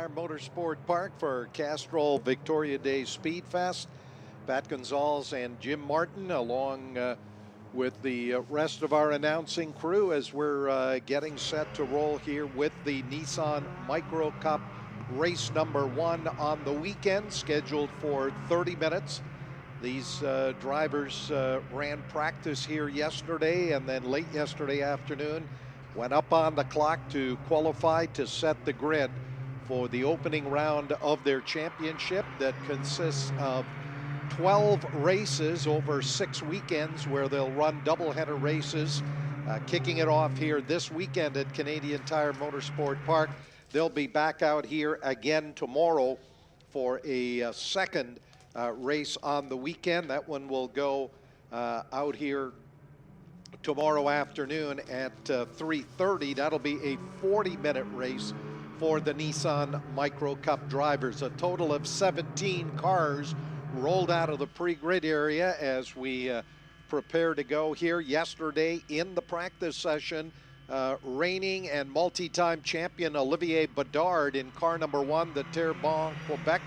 Tire Motorsport Park for Castrol Victoria Day Speed Fest. Pat Gonzalez and Jim Martin along with the rest of our announcing crew as we're getting set to roll here with the Nissan Micra Cup race number 1 on the weekend, scheduled for 30 minutes. These drivers ran practice here yesterday, and then late yesterday afternoon went up on the clock to qualify to set the grid for the opening round of their championship that consists of 12 races over 6 weekends, where they'll run doubleheader races, kicking it off here this weekend at Canadian Tire Motorsport Park. They'll be back out here again tomorrow for a second race on the weekend. That one will go out here tomorrow afternoon at 3:30. That'll be a 40-minute race for the Nissan Micra Cup drivers. A total of 17 cars rolled out of the pre-grid area as we prepare to go here. Yesterday in the practice session, reigning and multi-time champion Olivier Bedard in car number 1, the Terrebonne Quebec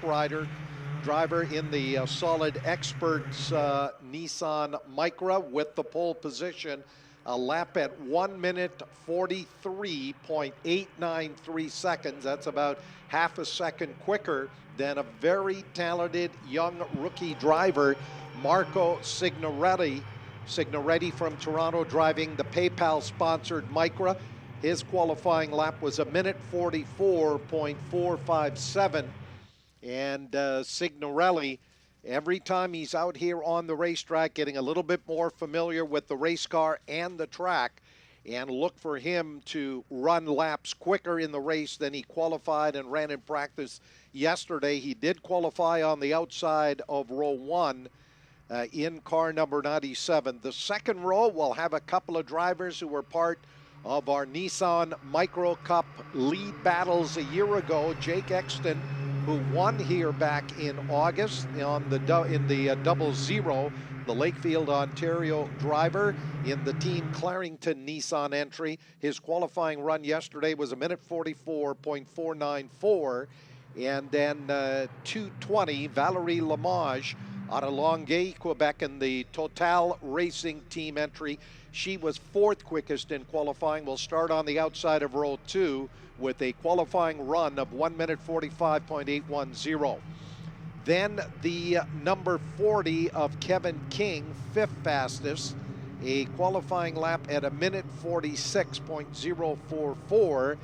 driver in the Solid Experts Nissan Micra with the pole position. A lap at 1 minute 43.893 seconds. That's about half a second quicker than a very talented young rookie driver, Marco Signoretti. Signoretti from Toronto, driving the PayPal-sponsored Micra. His qualifying lap was a minute 44.457. And Signorelli, every time he's out here on the racetrack, getting a little bit more familiar with the race car and the track, and look for him to run laps quicker in the race than he qualified and ran in practice yesterday. He did qualify on the outside of row 1 in car number 97. The second row will have a couple of drivers who were part of our Nissan Micra Cup lead battles a year ago. Jake Exton, who won here back in August in the double zero, the Lakefield, Ontario driver in the Team Clarington Nissan entry. His qualifying run yesterday was a minute 44.494. And then 2:20, Valerie Lamage out of Longueuil, Quebec, in the Total Racing Team entry. She was 4th quickest in qualifying. Will start on the outside of row 2 with a qualifying run of 1 minute 45.810. Then the number 40 of Kevin King, 5th fastest, a qualifying lap at a minute 46.044.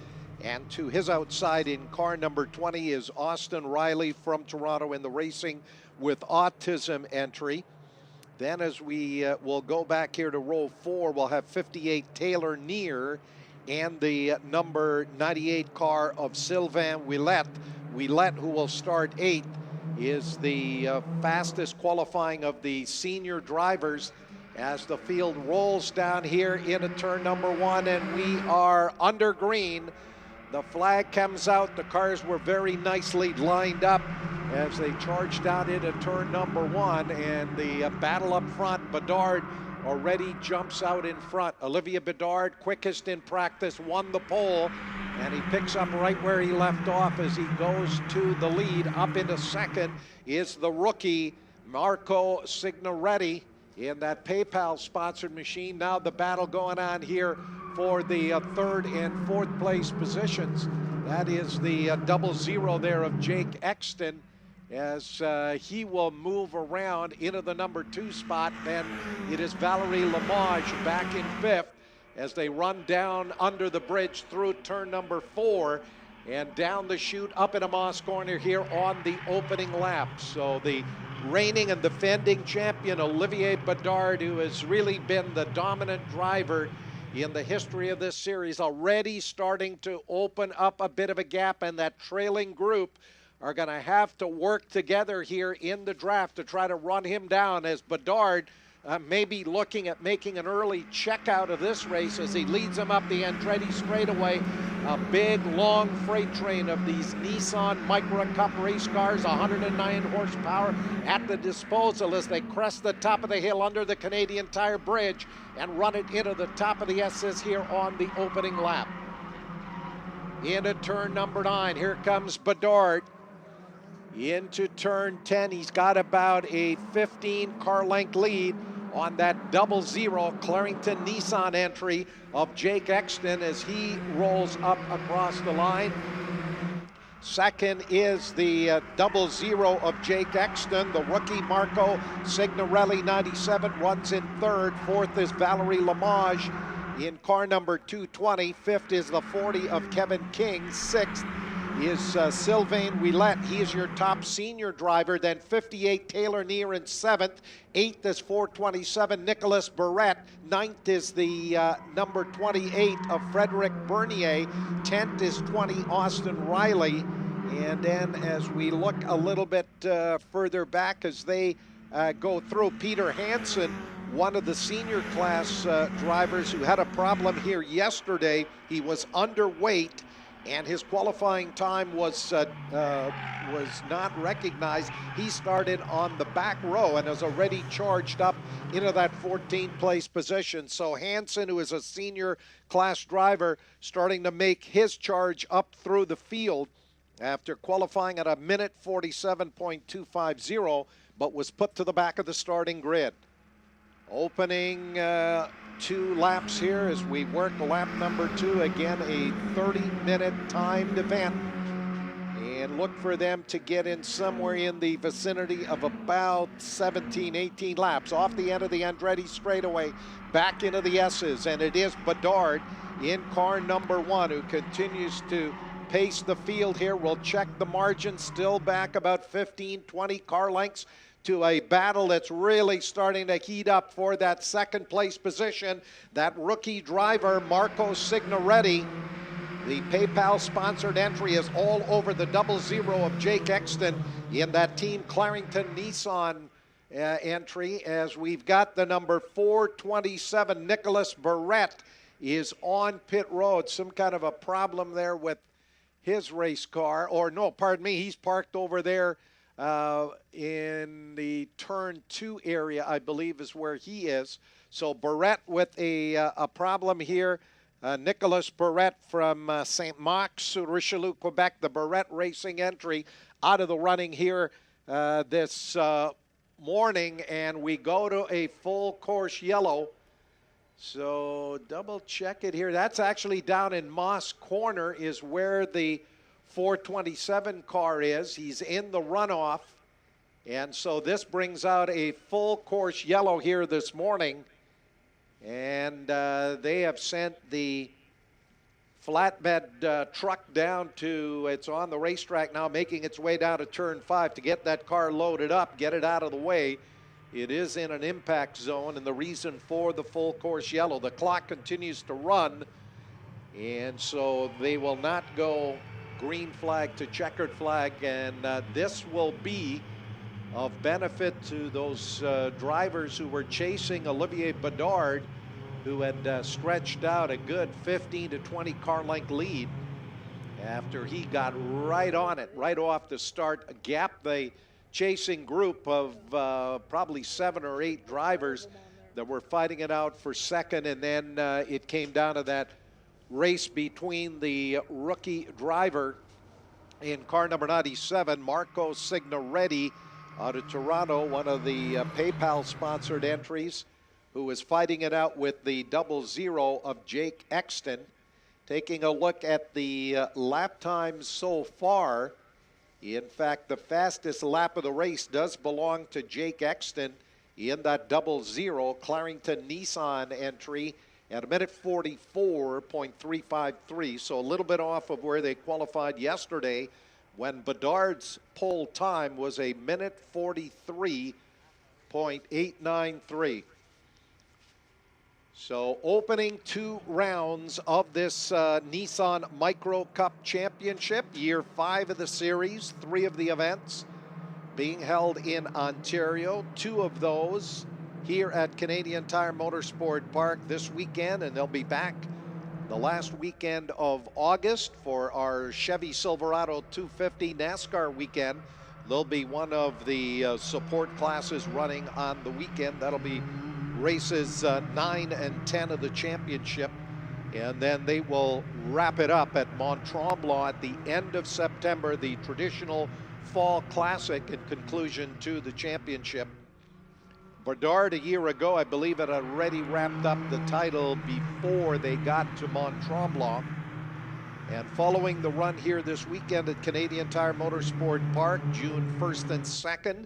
And to his outside in car number 20 is Austin Riley from Toronto in the Racing with Autism entry. Then as we will go back here to row 4, we'll have 58 Taylor Neer and the number 98 car of Sylvain Ouellette. Ouellette, who will start 8th, is the fastest qualifying of the senior drivers as the field rolls down here into turn number 1, and we are under green. The flag comes out. The cars were very nicely lined up as they charged down into turn number 1, and the battle up front. Bedard already jumps out in front. Olivier Bedard, quickest in practice, won the pole, and he picks up right where he left off as he goes to the lead. Up into second is the rookie Marco Signoretti in that PayPal-sponsored machine. Now the battle going on here for the 3rd and 4th place positions. That is the double zero there of Jake Exton, as he will move around into the number 2 spot. Then it is Valerie Lamage back in 5th as they run down under the bridge through turn number 4 and down the chute up in a Moss corner here on the opening lap. So the reigning and defending champion Olivier Bedard, who has really been the dominant driver in the history of this series, already starting to open up a bit of a gap, and that trailing group are going to have to work together here in the draft to try to run him down, as Bedard may be looking at making an early check out of this race as he leads him up the Andretti straightaway. A big, long freight train of these Nissan Micra Cup race cars, 109 horsepower at the disposal as they crest the top of the hill under the Canadian Tire Bridge and run it into the top of the SS here on the opening lap. into turn number 9. Here comes Bedard into turn 10. He's got about a 15 car length lead on that 00 Clarington Nissan entry of Jake Exton as he rolls up across the line. Second is the 00 of Jake Exton. The rookie Marco Signorelli 97 runs in third. Fourth is Valerie Lamage in car number 220. Fifth is the 40 of Kevin King. Sixth is Sylvain Ouellette. He is your top senior driver. Then 58 Taylor Neer in seventh. Eighth is 427 Nicholas Barrette. Ninth is the number 28 of Frederic Bernier. 10th is 20 Austin Riley. And then as we look a little bit further back as they go through, Peter Hansen, one of the senior class drivers who had a problem here yesterday. He was underweight and his qualifying time was not recognized. He started on the back row and is already charged up into that 14th place position. So Hansen, who is a senior class driver, starting to make his charge up through the field after qualifying at a minute 47.250, but was put to the back of the starting grid. Opening 2 laps here as we work lap number 2. Again, a 30-minute timed event. And look for them to get in somewhere in the vicinity of about 17, 18 laps. Off the end of the Andretti straightaway, back into the S's. And it is Bedard in car number 1 who continues to pace the field here. We'll check the margin, still back about 15, 20 car lengths to a battle that's really starting to heat up for that second place position. That rookie driver, Marco Signoretti, the PayPal sponsored entry is all over the 00 of Jake Exton in that Team Clarington Nissan entry, as we've got the number 427 Nicholas Barrette is on pit road. Some kind of a problem there with his race car, or no, pardon me, he's parked over there in the turn 2 area, I believe is where he is. So Barrette with a problem here. Nicholas Barrette from St. Marc, Richelieu, Quebec, the Barrette Racing entry out of the running here this morning, and we go to a full course yellow. So double check it here. That's actually down in Moss Corner is where the 427 car is. He's in the runoff. And so this brings out a full course yellow here this morning. And they have sent the flatbed truck down to, it's on the racetrack now, making its way down to turn 5 to get that car loaded up, get it out of the way. It is in an impact zone, and the reason for the full course yellow, the clock continues to run, and so they will not go green flag to checkered flag, and this will be of benefit to those drivers who were chasing Olivier Bedard, who had stretched out a good 15 to 20 car length lead after he got right on it, right off the start, gapped the chasing group of probably 7 or 8 drivers that were fighting it out for second, and then it came down to that race between the rookie driver in car number 97, Marco Signoretti out of Toronto, one of the PayPal sponsored entries, who was fighting it out with the 00 of Jake Exton. Taking a look at the lap times so far, in fact, the fastest lap of the race does belong to Jake Exton in that 00 Clarington Nissan entry at a minute 44.353. So a little bit off of where they qualified yesterday when Bedard's pole time was a minute 43.893. So opening 2 rounds of this Nissan Micro Cup Championship, year 5 of the series, 3 of the events being held in Ontario, 2 of those here at Canadian Tire Motorsport Park this weekend, and they'll be back the last weekend of August for our Chevy Silverado 250 NASCAR weekend. There'll be one of the support classes running on the weekend. That'll be races 9 and 10 of the championship. And then they will wrap it up at Mont Tremblant at the end of September, the traditional fall classic in conclusion to the championship. Bedard a year ago, I believe, had already wrapped up the title before they got to Mont Tremblant. And following the run here this weekend at Canadian Tire Motorsport Park, June 1st and 2nd,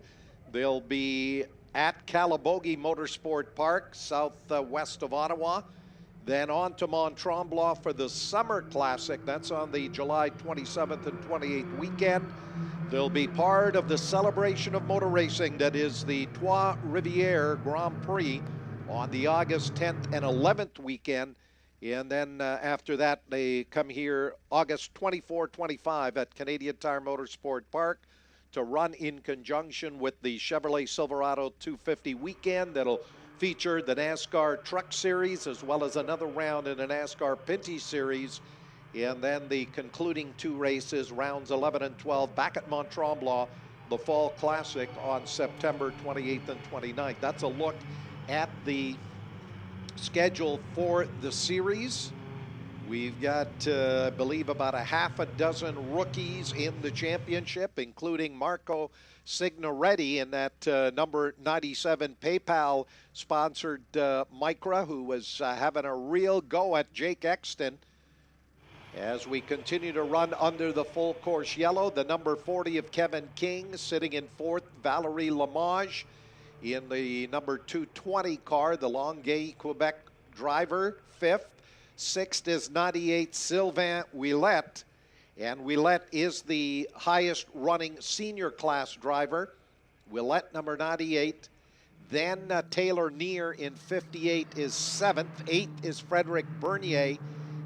they'll be at Calabogie Motorsport Park, southwest of Ottawa. Then on to Mont Tremblant for the Summer Classic. That's on the July 27th and 28th weekend. They'll be part of the celebration of motor racing that is the Trois-Rivières Grand Prix on the August 10th and 11th weekend. And then after that, they come here August 24, 25 at Canadian Tire Motorsport Park to run in conjunction with the Chevrolet Silverado 250 weekend that'll feature the NASCAR Truck Series as well as another round in the NASCAR Pinty Series. And then the concluding two races, rounds 11 and 12, back at Mont Tremblant, the Fall Classic on September 28th and 29th. That's a look at the schedule for the series. We've got, I believe, about a half a dozen rookies in the championship, including Marco Signoretti in that number 97 PayPal-sponsored Micra, who was having a real go at Jake Exton. As we continue to run under the full course yellow, the number 40 of Kevin King sitting in fourth, Valerie Lamage in the number 220 car, the Longueuil Quebec driver, fifth. Sixth is 98 Sylvain Ouellette, and Ouellette is the highest running senior class driver. Ouellette, number 98. Then Taylor Neer in 58 is seventh. Eighth is Frederic Bernier.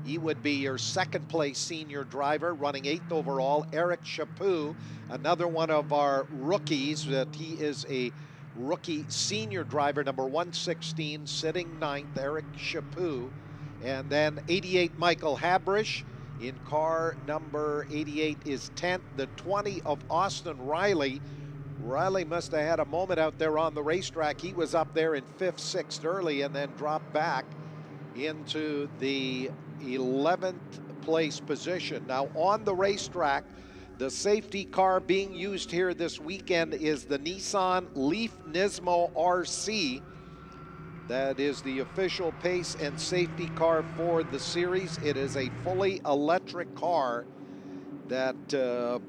He would be your second place senior driver, running eighth overall. Eric Chaput, another one of our rookies, that he is a rookie senior driver, number 116, sitting ninth, Eric Chaput. And then 88, Michael Habrish. In car number 88 is 10th. The 20 of Austin Riley. Riley must have had a moment out there on the racetrack. He was up there in 5th, 6th early and then dropped back into the 11th place position. Now on the racetrack, the safety car being used here this weekend is the Nissan Leaf Nismo RC. That is the official pace and safety car for the series. It is a fully electric car that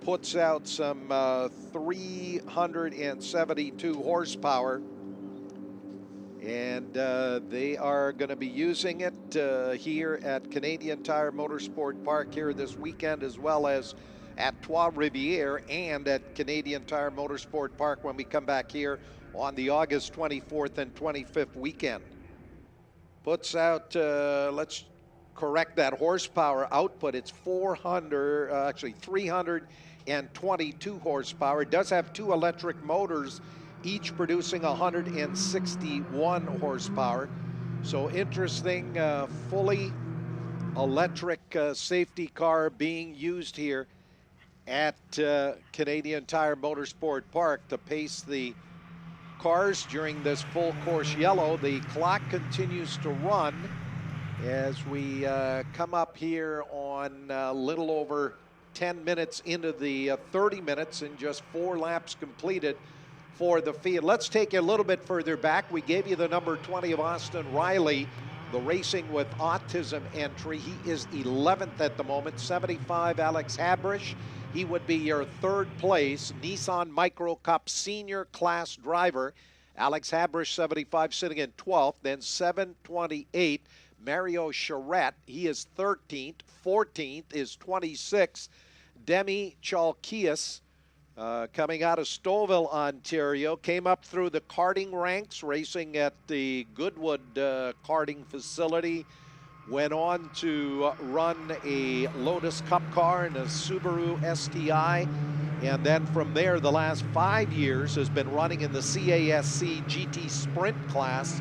puts out some 372 horsepower. And they are going to be using it here at Canadian Tire Motorsport Park here this weekend, as well as at Trois-Rivières and at Canadian Tire Motorsport Park when we come back here on the August 24th and 25th weekend. Puts out, let's correct that horsepower output. It's 322 horsepower. It does have two electric motors, each producing 161 horsepower. So interesting, fully electric safety car being used here at Canadian Tire Motorsport Park to pace the cars during this full course yellow. The clock continues to run as we come up here on a little over 10 minutes into the 30 minutes and just 4 laps completed for the field. Let's take you a little bit further back. We gave you the number 20 of Austin Riley, the Racing with Autism entry. He is 11th at the moment. 75, Alex Habrish. He would be your third place Nissan Micro Cup senior class driver. Alex Habrish, 75, sitting in 12th. Then 728, Mario Charette. He is 13th. 14th is 26, Demi Chalkias. Coming out of Stouffville, Ontario, came up through the karting ranks, racing at the Goodwood karting facility, went on to run a Lotus Cup car and a Subaru STI, and then from there, the last 5 years has been running in the CASC GT Sprint class,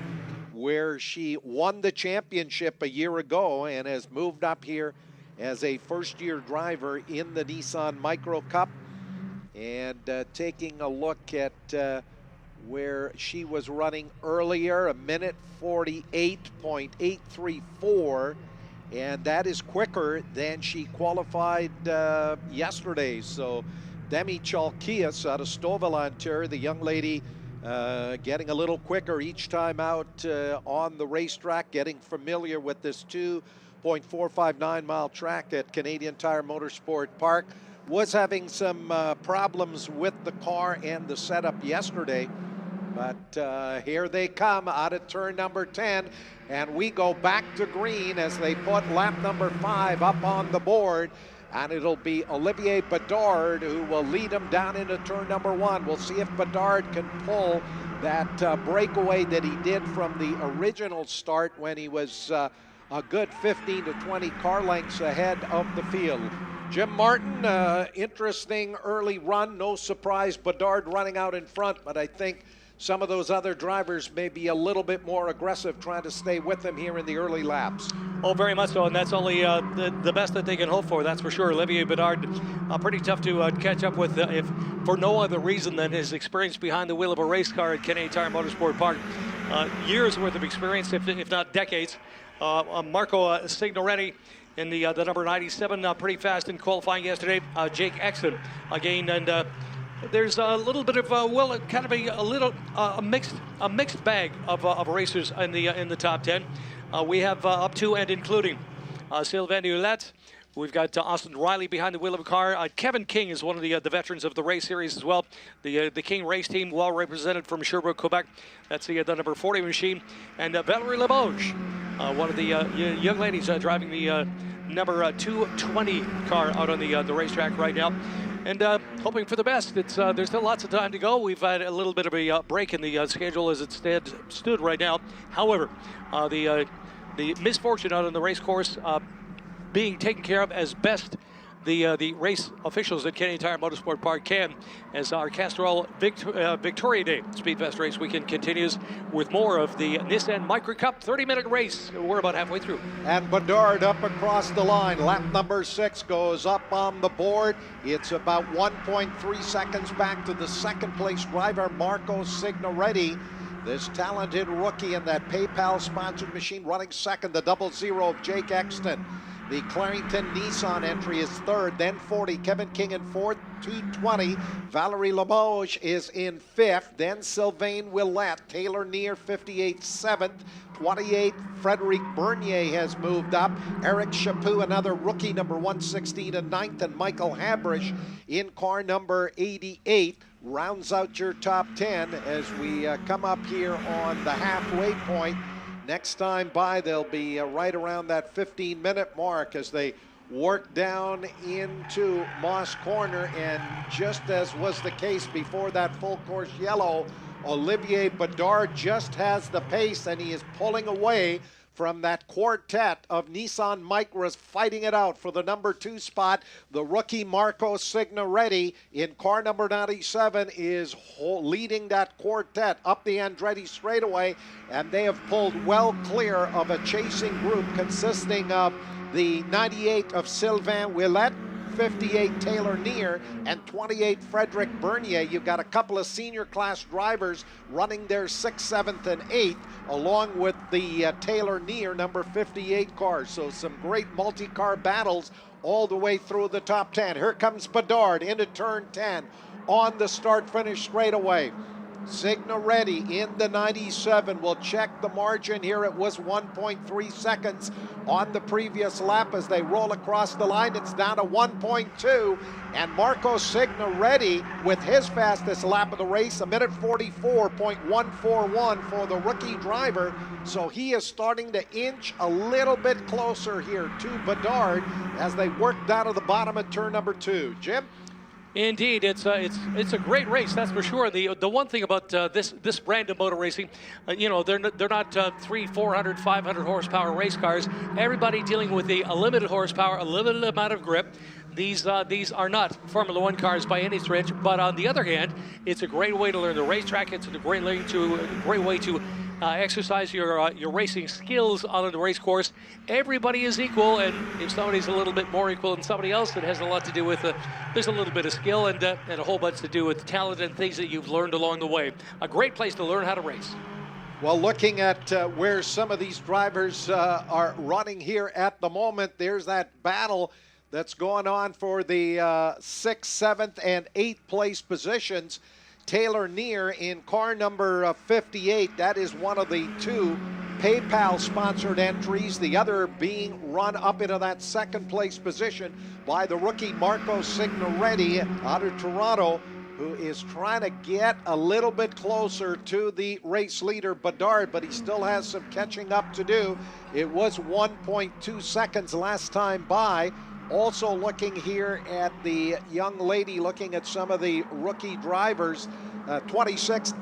where she won the championship a year ago and has moved up here as a first-year driver in the Nissan Micro Cup. And taking a look at where she was running earlier, a minute 48.834, and that is quicker than she qualified yesterday. So Demi Chalkias out of Stouffville, Ontario, the young lady getting a little quicker each time out on the racetrack, getting familiar with this 2.459 mile track at Canadian Tire Motorsport Park. Was having some problems with the car and the setup yesterday, but here they come out of turn number 10, and we go back to green as they put lap number 5 up on the board. And it'll be Olivier Bedard who will lead him down into turn number 1. We'll see if Bedard can pull that breakaway that he did from the original start when he was a good 15 to 20 car lengths ahead of the field. Jim Martin, interesting early run. No surprise, Bedard running out in front, but I think some of those other drivers may be a little bit more aggressive trying to stay with them here in the early laps. Oh, very much so, and that's only the best that they can hope for, that's for sure. Olivier Bedard, pretty tough to catch up with, if for no other reason than his experience behind the wheel of a race car at Canadian Tire Motorsport Park. Years worth of experience, if not decades. Marco Signoretti in the number 97, pretty fast in qualifying yesterday. Jake Exton again, and there's a little bit of kind of a mixed bag of racers in the top 10. We have up to and including Sylvain Hulette. We've got Austin Riley behind the wheel of a car. Kevin King is one of the veterans of the race series as well. The King race team, well represented from Sherbrooke, Quebec. That's the number 40 machine. And Valerie Leboge, one of the young ladies driving the number 220 car out on the racetrack right now. And hoping for the best. There's still lots of time to go. We've had a little bit of a break in the schedule as it stood right now. However, the misfortune out on the race course being taken care of as best the race officials at Canadian Tire Motorsport Park can, as our Castrol Victoria Day Speedfest race weekend continues with more of the Nissan Micra Cup 30-minute race. We're about halfway through. And Bedard up across the line. Lap number 6 goes up on the board. It's about 1.3 seconds back to the second place driver, Marco Signoretti. This talented rookie in that PayPal sponsored machine running second, the 00 of Jake Exton. The Clarington Nissan entry is third, then 40. Kevin King in fourth, 220. Valerie Leboge is in fifth, then Sylvain Willette. Taylor Neer, 58, seventh. 28, Frederic Bernier has moved up. Eric Chaput, another rookie, number 116 in ninth. And Michael Habrish in car number 88. Rounds out your top 10 as we come up here on the halfway point. Next time by, they'll be right around that 15-minute mark as they work down into Moss Corner. And just as was the case before that full course yellow, Olivier Bedard just has the pace, and he is pulling away from that quartet of Nissan Micras fighting it out for the number 2 spot. The rookie Marco Signoretti in car number 97 is leading that quartet up the Andretti straightaway, and they have pulled well clear of a chasing group consisting of the 98 of Sylvain Willette, 58 Taylor Neer, and 28 Frederic Bernier. You've got a couple of senior class drivers running their 6th, 7th, and 8th, along with the Taylor Neer number 58 cars. So some great multi-car battles all the way through the top 10. Here comes Bedard into turn 10 on the start-finish straightaway. Signoretti in the 97 will check the margin here. It was 1.3 seconds on the previous lap. As they roll across the line, it's down to 1.2. And Marco Signoretti with his fastest lap of the race, a minute 44.141 for the rookie driver. So he is starting to inch a little bit closer here to Bedard as they work down to the bottom of turn number 2. Jim? Indeed, it's a great race, that's for sure. The one thing about this brand of motor racing, they're not 300, 400, 500 horsepower race cars. Everybody dealing with a limited horsepower, a limited amount of grip. These are not Formula One cars by any stretch, but on the other hand, it's a great way to learn the racetrack. It's a great way to exercise your racing skills on the race course. Everybody is equal, and if somebody's a little bit more equal than somebody else, it has a lot to do with there's a little bit of skill and a whole bunch to do with talent and things that you've learned along the way. A great place to learn how to race. Well, looking at where some of these drivers are running here at the moment, there's that battle that's going on for the 6th, 7th, and 8th place positions. Taylor Neer in car number 58. That is one of the two PayPal-sponsored entries. The other being run up into that 2nd place position by the rookie Marco Signoretti out of Toronto, who is trying to get a little bit closer to the race leader Bedard, but he still has some catching up to do. It was 1.2 seconds last time by. Also looking here at the young lady, looking at some of the rookie drivers. 26,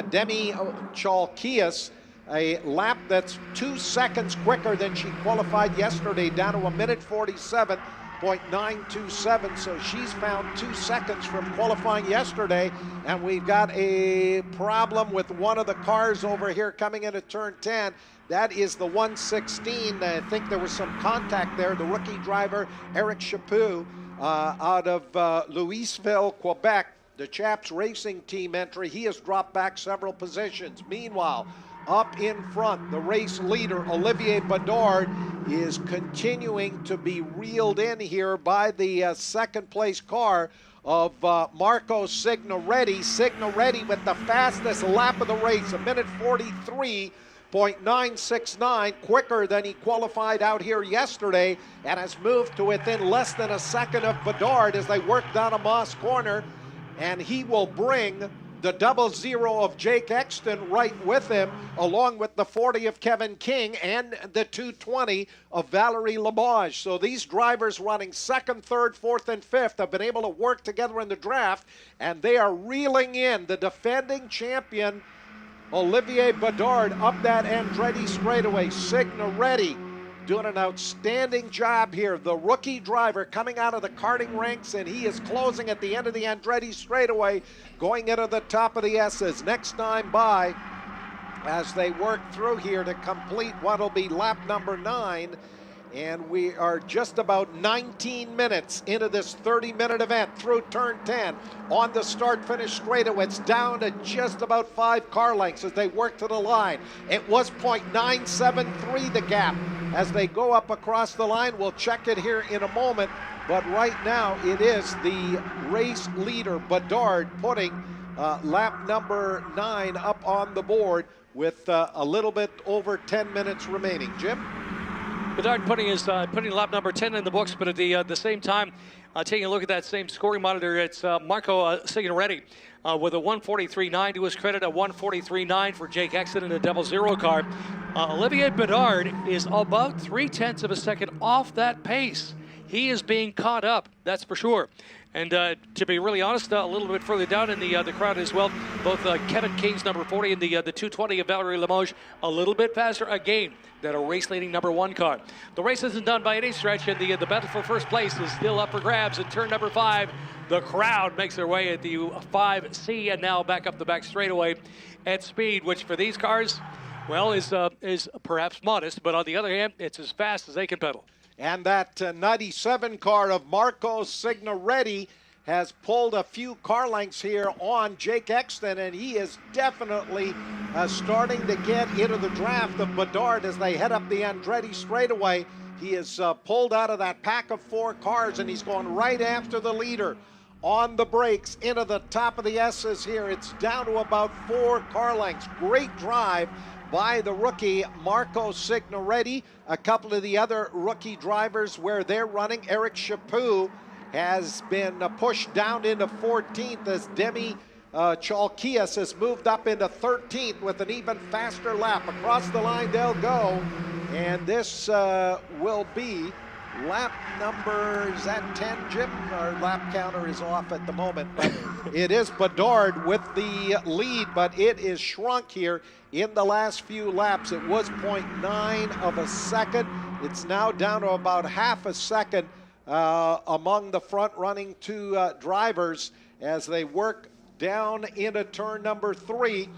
Demi Chalkias, a lap that's 2 seconds quicker than she qualified yesterday, down to 1:47.927. So she's found 2 seconds from qualifying yesterday. And we've got a problem with one of the cars over here coming into turn 10. That is the 116. I think there was some contact there. The rookie driver, Eric Chaput, out of Louisville, Quebec, the Chaps Racing Team entry. He has dropped back several positions. Meanwhile, up in front, the race leader, Olivier Bedard, is continuing to be reeled in here by the 2nd place car of Marco Signoretti. Signoretti with the fastest lap of the race, 1:43.969, quicker than he qualified out here yesterday, and has moved to within less than a second of Bedard as they work down a Moss corner. And he will bring the 00 of Jake Exton right with him, along with the 40 of Kevin King and the 220 of Valerie Lamage. So these drivers running 2nd, 3rd, 4th, and 5th have been able to work together in the draft, and they are reeling in the defending champion, Olivier Bedard, up that Andretti straightaway. Signoretti doing an outstanding job here. The rookie driver coming out of the karting ranks, and he is closing at the end of the Andretti straightaway, going into the top of the S's. Next time by, as they work through here to complete what will be lap number 9. And we are just about 19 minutes into this 30-minute event through turn 10 on the start-finish straightaway. It's down to just about 5 car lengths as they work to the line. It was .973 the gap as they go up across the line. We'll check it here in a moment, but right now it is the race leader Bedard putting lap number 9 up on the board with a little bit over 10 minutes remaining. Jim? Bedard putting lap number 10 in the books, but at the same time, taking a look at that same scoring monitor, it's Marco Signoretti with a 1:43.9 to his credit, a 1:43.9 for Jake Exton in a 00 car. Olivier Bedard is about 0.3 of a second off that pace. He is being caught up, that's for sure. And to be really honest, a little bit further down in the crowd as well, both Kevin King's number 40 and the 220 of Valerie Lamage, a little bit faster again than a race-leading number 1 car. The race isn't done by any stretch, and the battle for first place is still up for grabs in turn number 5. The crowd makes their way at the 5C and now back up the back straightaway at speed, which for these cars, well, is perhaps modest, but on the other hand, it's as fast as they can pedal. And that 97 car of Marco Signoretti has pulled a few car lengths here on Jake Exton, and he is definitely starting to get into the draft of Bedard as they head up the Andretti straightaway. He is pulled out of that pack of 4 cars, and he's going right after the leader on the brakes into the top of the S's here. It's down to about 4 car lengths. Great drive by the rookie Marco Signoretti. A couple of the other rookie drivers where they're running, Eric Chaput has been pushed down into 14th as Demi Chalkias has moved up into 13th with an even faster lap. Across the line they'll go, and this will be lap number, is that 10, Jim? Our lap counter is off at the moment, but it is Bedard with the lead, but it is shrunk here in the last few laps. It was 0.9 of a second. It's now down to about half a second among the front-running 2 drivers as they work down into turn number 3.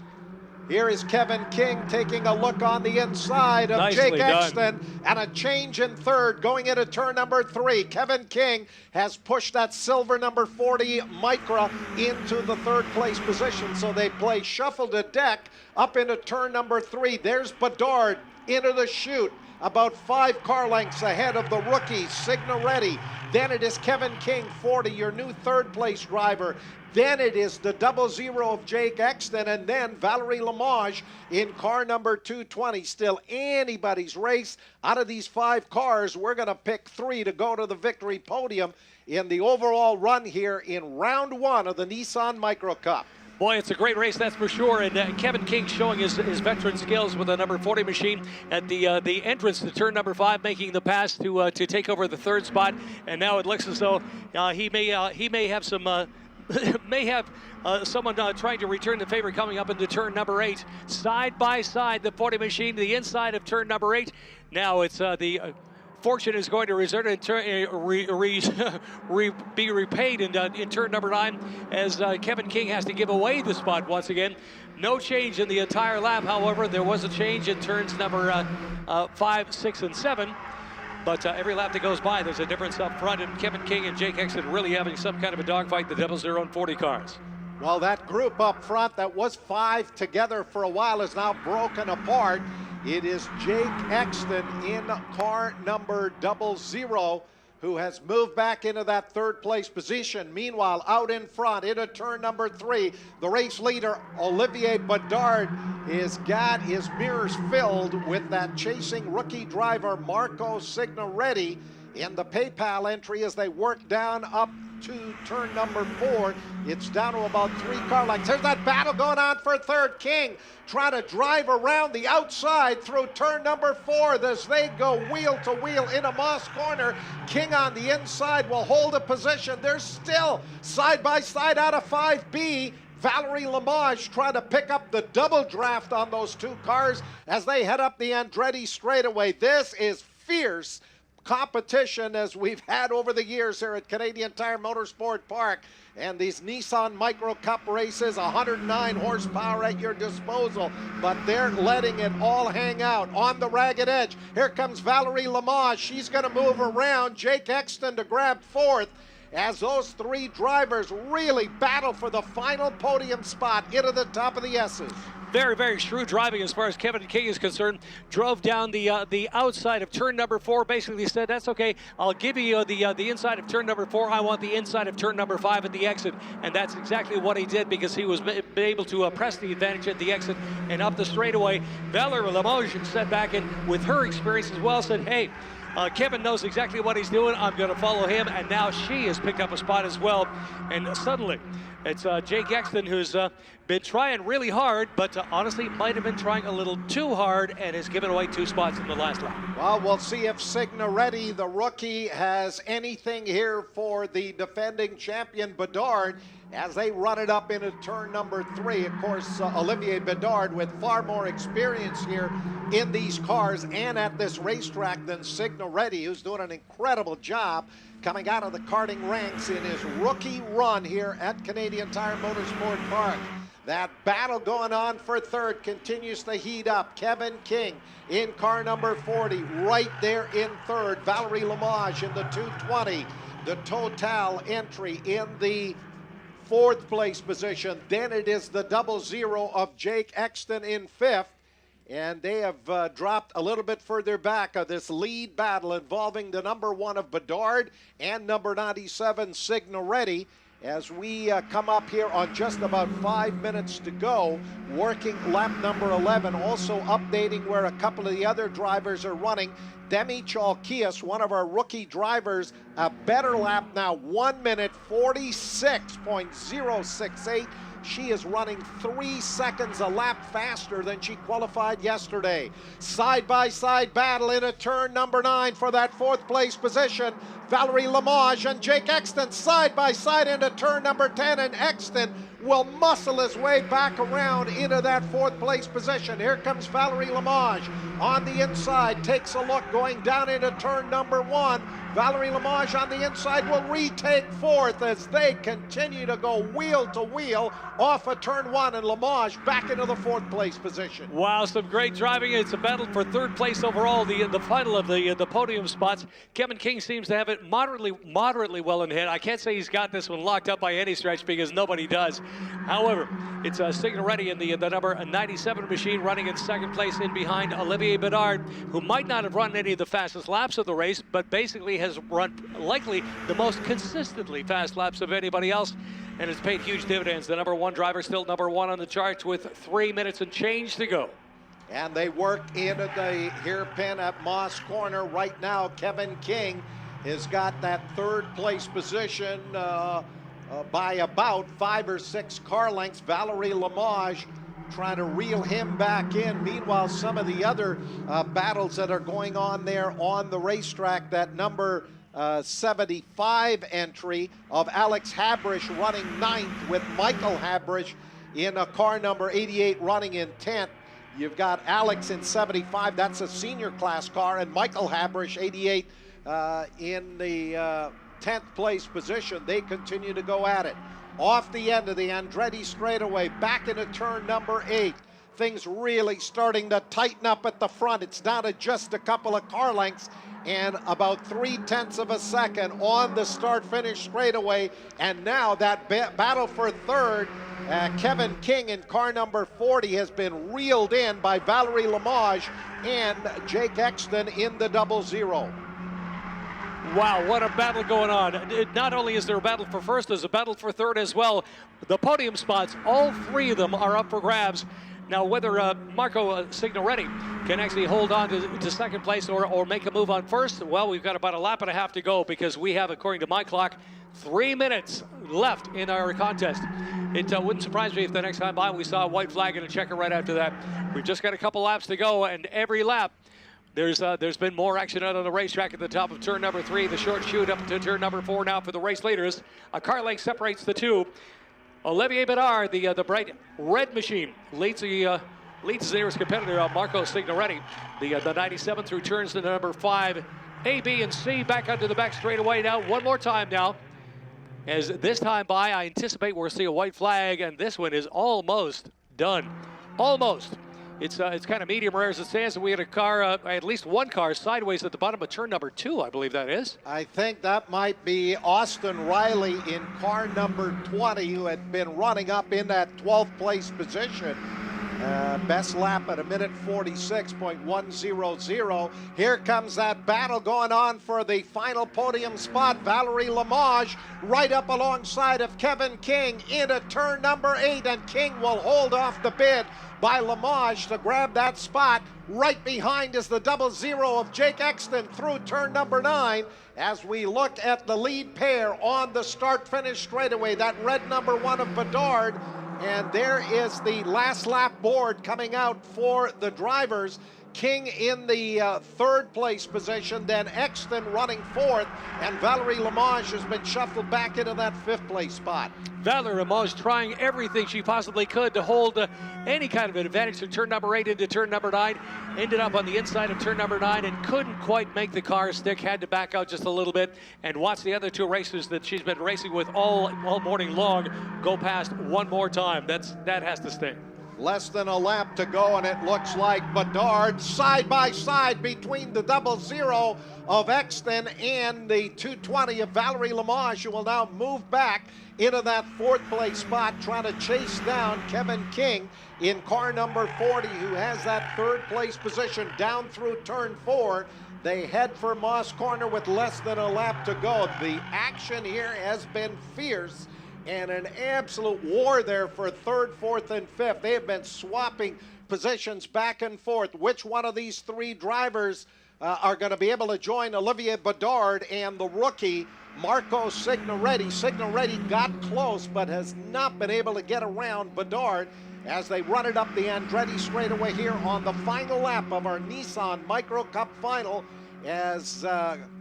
Here is Kevin King taking a look on the inside of Nicely Jake done. Exton, and a change in third going into turn number 3. Kevin King has pushed that silver number 40 Micra into the third place position, so they play shuffle to deck up into turn number 3. There's Bedard into the chute, about 5 car lengths ahead of the rookie Signoretti. Then it is Kevin King, 40, your new third place driver. Then it is the 00 of Jake Exton, and then Valerie Lamage in car number 220. Still anybody's race. Out of these 5 cars, we're going to pick 3 to go to the victory podium in the overall run here in round 1 of the Nissan Micra Cup. Boy, it's a great race, that's for sure. And Kevin King showing his veteran skills with a number 40 machine at the entrance to turn number 5, making the pass to take over the third spot. And now it looks as though he may have some. Someone trying to return the favor coming up into turn number 8. Side by side, the 40 machine to the inside of turn number 8. Now it's the fortune is going to result in be repaid in turn number 9 as Kevin King has to give away the spot once again. No change in the entire lap, however. There was a change in turns number 5, 6, and 7. But every lap that goes by, there's a difference up front, and Kevin King and Jake Exton really having some kind of a dogfight, the 00 and 40 cars. Well, that group up front that was 5 together for a while is now broken apart. It is Jake Exton in car number 00 who has moved back into that third place position. Meanwhile, out in front into turn number 3, the race leader, Olivier Bedard, has got his mirrors filled with that chasing rookie driver, Marco Signoretti, in the PayPal entry as they work down up to turn number 4. It's down to about 3 car lengths. There's that battle going on for third. King trying to drive around the outside through turn number 4 as they go wheel to wheel into Moss Corner. King on the inside will hold a position. They're still side by side out of 5B. Valerie Lamage trying to pick up the double draft on those 2 cars as they head up the Andretti straightaway. This is fierce competition as we've had over the years here at Canadian Tire Motorsport Park. And these Nissan Micra Cup races, 109 horsepower at your disposal, but they're letting it all hang out on the ragged edge. Here comes Valerie Lamage. She's going to move around Jake Exton to grab 4th as those 3 drivers really battle for the final podium spot into the top of the S's. Very, very shrewd driving as far as Kevin King is concerned. Drove down the outside of turn number 4. Basically said, that's okay. I'll give you the inside of turn number 4. I want the inside of turn number 5 at the exit. And that's exactly what he did because he was able to press the advantage at the exit and up the straightaway. Valerie Lamage sat back and with her experience as well said, hey, Kevin knows exactly what he's doing. I'm going to follow him. And now she has picked up a spot as well. And suddenly, it's Jake Exton who's been trying really hard, but honestly might have been trying a little too hard and has given away 2 spots in the last lap. Well, we'll see if Signoretti, the rookie, has anything here for the defending champion Bedard as they run it up into turn number 3. Of course, Olivier Bedard with far more experience here in these cars and at this racetrack than Signoretti, who's doing an incredible job coming out of the karting ranks in his rookie run here at Canadian Tire Motorsport Park. That battle going on for third continues to heat up. Kevin King in car number 40, right there in third. Valerie Lamage in the 220. The Total entry in the 4th place position. Then it is the 00 of Jake Exton in 5th. And they have dropped a little bit further back of this lead battle involving the number 1 of Bedard and number 97 Signoretti as we come up here on just about 5 minutes to go, working lap number 11, also updating where a couple of the other drivers are running. Demi Chalkias, one of our rookie drivers, a better lap now, 1 minute 46.068. She is running 3 seconds a lap faster than she qualified yesterday. Side-by-side battle into turn number 9 for that 4th place position. Valerie Lamage and Jake Exton side-by-side into turn number 10, and Exton will muscle his way back around into that 4th place position. Here comes Valerie Lamage on the inside, takes a look going down into turn number 1. Valerie Lamage on the inside will retake fourth as they continue to go wheel to wheel off of turn one, and Lamage back into the fourth place position. Wow, some great driving. It's a battle for third place overall, the final of the podium spots. Kevin King seems to have it moderately well in hand. I can't say he's got this one locked up by any stretch because nobody does. However, it's Signoretti in the number 97 machine running in second place in behind Olivier Bedard, who might not have run any of the fastest laps of the race, but basically has run likely the most consistently fast laps of anybody else, and it's paid huge dividends. The number one driver still number one on the charts with 3 minutes and change to go. And they work into the hairpin at Moss Corner right now. Kevin King has got that third place position by about 5 or 6 car lengths. Valerie Lamage trying to reel him back in. Meanwhile, some of the other battles that are going on there on the racetrack, that number 75 entry of Alex Habrish running 9th with Michael Habrish in a car number 88 running in 10th. You've got Alex in 75, that's a senior class car, and Michael Habrish 88 in the 10th place position. They continue to go at it. Off the end of the Andretti straightaway, back into turn number 8. Things really starting to tighten up at the front. It's down to just a couple of car lengths and about 3/10 of a second on the start-finish straightaway. And now that battle for third, Kevin King in car number 40 has been reeled in by Valerie Lamage and Jake Exton in the 00. Wow, what a battle going on. Not only is there a battle for first, there's a battle for third as well. The podium spots, all 3 of them are up for grabs. Now, whether Marco Signoretti can actually hold on to second place or make a move on first, well, we've got about a lap and a half to go because we have, according to my clock, 3 minutes left in our contest. It wouldn't surprise me if the next time by we saw a white flag and a checker right after that. We've just got a couple laps to go, and every lap there's been more action out on the racetrack at the top of turn number 3, the short chute up to turn number 4 now for the race leaders. A car length separates the two. Olivier Bedard, the bright red machine, leads his nearest competitor, Marco Signoretti. The 97 through turns to number 5. A, B, and C back onto the back straightaway now. One more time now. As this time by, I anticipate we'll see a white flag, and this one is almost done. Almost. It's kind of medium rare as it stands, and we had a car, at least one car, sideways at the bottom of turn number 2, I believe that is. I think that might be Austin Riley in car number 20, who had been running up in that 12th place position. Best lap at 1:46.100. Here comes that battle going on for the final podium spot. Valerie Lamage right up alongside of Kevin King into turn number 8, and King will hold off the bid by Lamage to grab that spot. Right behind is the 00 of Jake Exton through turn number 9 as we look at the lead pair on the start-finish straightaway. That red number 1 of Bedard. And there is the last lap board coming out for the drivers. King in the 3rd place position, then Exton running 4th, and Valerie Lamage has been shuffled back into that 5th place spot. Valerie Lamage trying everything she possibly could to hold any kind of an advantage from turn number 8 into turn number 9. Ended up on the inside of turn number 9 and couldn't quite make the car stick. Had to back out just a little bit and watch the other 2 racers that she's been racing with all morning long go past one more time. That has to sting. Less than a lap to go, and it looks like Bedard side by side between the 00 of Exton and the 220 of Valerie Lamage, who will now move back into that 4th place spot, trying to chase down Kevin King in car number 40, who has that 3rd place position down through turn 4. They head for Moss Corner with less than a lap to go. The action here has been fierce, and an absolute war there for 3rd, 4th, and 5th. They have been swapping positions back and forth. Which one of these 3 drivers are going to be able to join Olivier Bedard and the rookie Marco Signoretti? Signoretti got close, but has not been able to get around Bedard as they run it up the Andretti straightaway here on the final lap of our Nissan Micro Cup final. As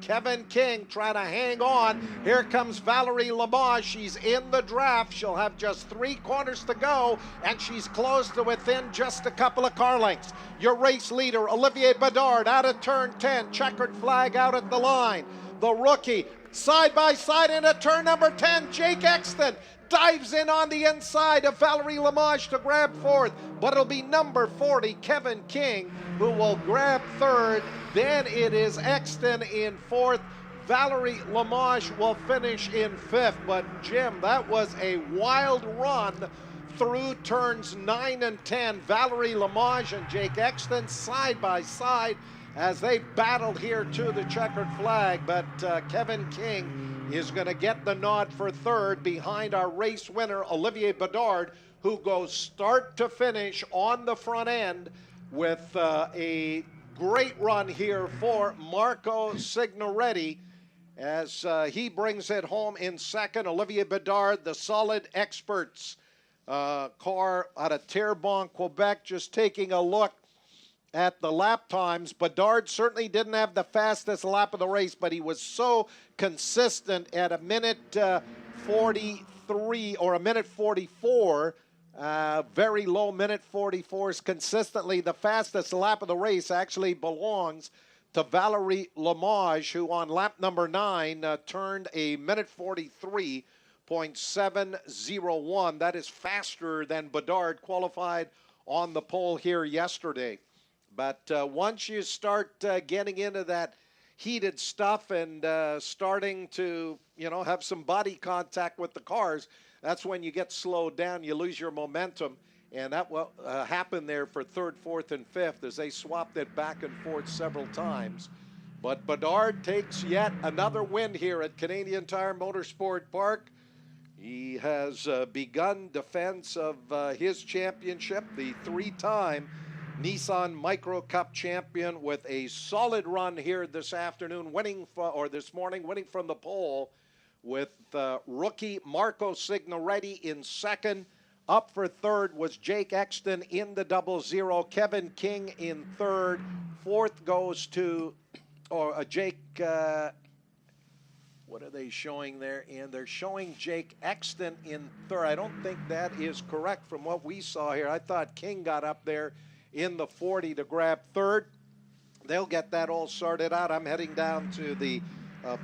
Kevin King trying to hang on. Here comes Valerie Lamage. She's in the draft. She'll have just 3 corners to go, and she's close to within just a couple of car lengths. Your race leader, Olivier Bedard, out of turn 10. Checkered flag out at the line. the rookie. Side by side into turn number 10, Jake Exton dives in on the inside of Valerie Lamage to grab fourth, but it'll be number 40, Kevin King, who will grab third. Then it is Exton in fourth. Valerie Lamage will finish in fifth. But Jim, that was a wild run through turns 9 and 10. Valerie Lamage and Jake Exton side by side as they battled here to the checkered flag. But Kevin King is going to get the nod for third behind our race winner, Olivier Bedard, who goes start to finish on the front end with a great run here for Marco Signoretti as he brings it home in second. Olivier Bedard, the Solid Experts car out of Terrebonne, Quebec, just taking a look at the lap times. Bedard certainly didn't have the fastest lap of the race, but he was so consistent at a minute 43 or a minute 44. Very low minute 44s consistently. The fastest lap of the race actually belongs to Valerie Lamage, who on lap number 9 turned a minute 43.701. That is faster than Bedard qualified on the pole here yesterday. But once you start getting into that heated stuff and starting to, have some body contact with the cars, that's when you get slowed down. You lose your momentum. And that will happen there for third, fourth, and fifth as they swapped it back and forth several times. But Bedard takes yet another win here at Canadian Tire Motorsport Park. He has begun defense of his championship, the three-time Nissan Micra Cup champion, with a solid run here this afternoon, this morning, winning from the pole with rookie Marco Signoretti in second. Up for third was Jake Exton in the 00. Kevin King in third. Fourth goes to Jake. What are they showing there? And they're showing Jake Exton in third. I don't think that is correct from what we saw here. I thought King got up there in the 40 to grab third. They'll get that all sorted out. I'm heading down to the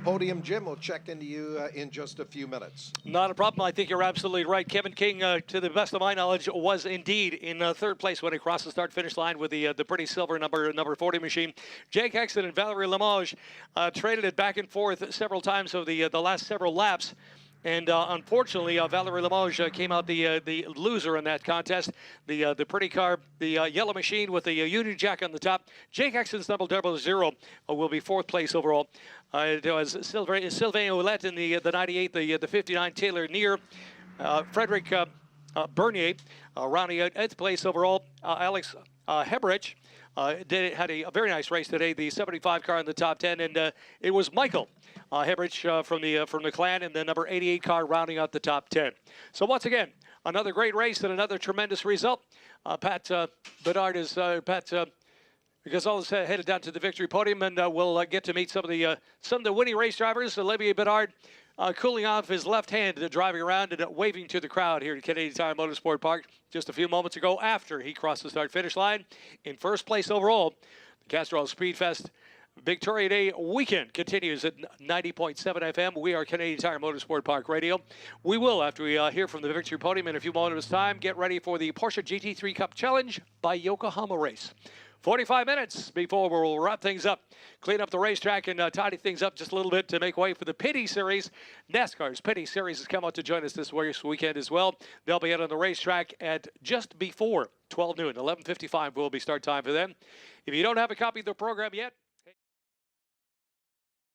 podium. Jim, we'll check into you in just a few minutes. Not a problem. I think you're absolutely right. Kevin King, to the best of my knowledge, was indeed in third place when he crossed the start-finish line with the pretty silver number 40 machine. Jake Exton and Valerie Lamage traded it back and forth several times over the last several laps. And unfortunately, Valerie Lamage came out the loser in that contest. The pretty car, the yellow machine with the Union Jack on the top. Jake Exton's 00 will be fourth place overall. It was Sylvain Ouellette in the 98, the 59 Taylor Neer. Frederick Bernier rounding out 8th place overall. Alex Heberich had a very nice race today, the 75 car in the top 10, and it was Michael Heberich from the clan and the number 88 car rounding out the top 10. So once again, another great race and another tremendous result. Pat Bedard is Gasol is headed down to the victory podium, and we'll get to meet some of the winning race drivers. Olivier Bedard cooling off his left hand, driving around and waving to the crowd here at Canadian Tire Motorsport Park just a few moments ago after he crossed the start-finish line. In first place overall, the Castrol Speed Fest Victoria Day weekend continues at 90.7 FM. We are Canadian Tire Motorsport Park Radio. We will, after we hear from the victory podium in a few moments' time, get ready for the Porsche GT3 Cup Challenge by Yokohama Race. 45 minutes before we'll wrap things up, clean up the racetrack, and tidy things up just a little bit to make way for the Pity Series. NASCAR's Pity Series has come out to join us this weekend as well. They'll be out on the racetrack at just before 12 noon. 11:55 will be start time for them. If you don't have a copy of the program yet,